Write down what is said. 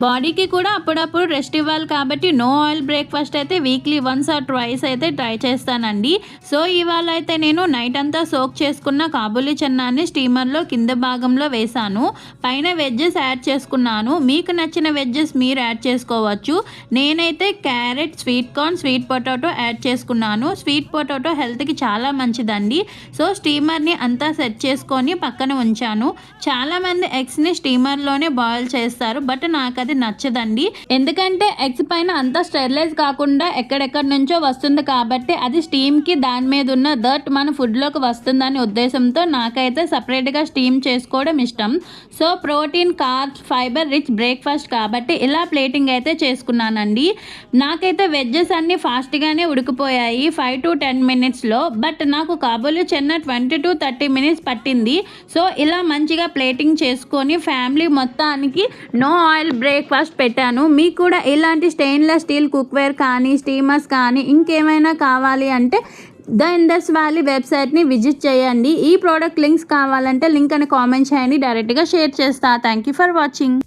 బాడీకి కూడా అప్పుడప్పుడు రెస్ట్ ఇవ్వాలి కాబట్టి నో ఆయిల్ బ్రేక్ఫాస్ట్ అయితే వీక్లీ వన్స్ ఆర్ ట్వైస్ అయితే ట్రై చేస్తానండి. సో ఇవాళ అయితే నేను నైట్ అంతా సోక్ చేసుకున్న కాబూలీ చెన్నాని స్టీమర్లో కింద భాగంలో వేసాను. పైన వెజ్జెస్ యాడ్ చేసుకున్నాను. మీకు నచ్చిన వెజ్జెస్ మీరు యాడ్ చేసుకోవచ్చు. నేనైతే carrot, sweet corn, sweet potato add చేసుకున్నాను. స్వీట్ పొటాటో హెల్త్కి చాలా మంచిదండి. సో స్టీమర్ని అంతా సెట్ చేసుకొని పక్కన ఉంచాను. చాలామంది ఎగ్స్ని స్టీమర్లోనే బాయిల్ చేస్తారు, బట్ నాకు అది నచ్చదండి. ఎందుకంటే ఎగ్స్ పైన అంతా స్టెరిలైజ్ కాకుండా ఎక్కడెక్కడి నుంచో వస్తుంది కాబట్టి అది స్టీమ్కి దాని మీద ఉన్న డర్ట్ మన ఫుడ్లోకి వస్తుందనే ఉద్దేశంతో నాకైతే సపరేట్గా స్టీమ్ చేసుకోవడం ఇష్టం. So protein, carbs, fibre rich breakfast కాబట్టి ఇలా ప్లేటింగ్ అయితే చేసుకున్నానండి. నాకైతే వెజ్జెస్ అన్నీ ఫాస్ట్గానే ఉడికిపోయాయి 5 to 10 minutesలో. బట్ నాకు కాబూలీ చెన్నా 20 to 30 minutes పట్టింది. సో ఇలా మంచిగా ప్లేటింగ్ చేసుకొని ఫ్యామిలీ మొత్తానికి నో ఆయిల్ బ్రేక్ఫాస్ట్ పెట్టాను. మీకు కూడా ఇలాంటి స్టెయిన్లెస్ స్టీల్ కుక్వేర్ కానీ, స్టీమర్స్ కానీ ఇంకేమైనా కావాలి అంటే ద ఇండస్ వ్యాలీ వెబ్సైట్ని విజిట్ చేయండి. ఈ ప్రోడక్ట్ లింక్స్ కావాలంటే లింక్ అని కామెంట్ చేయండి, డైరెక్ట్గా షేర్ చేస్తా. Thank you for watching.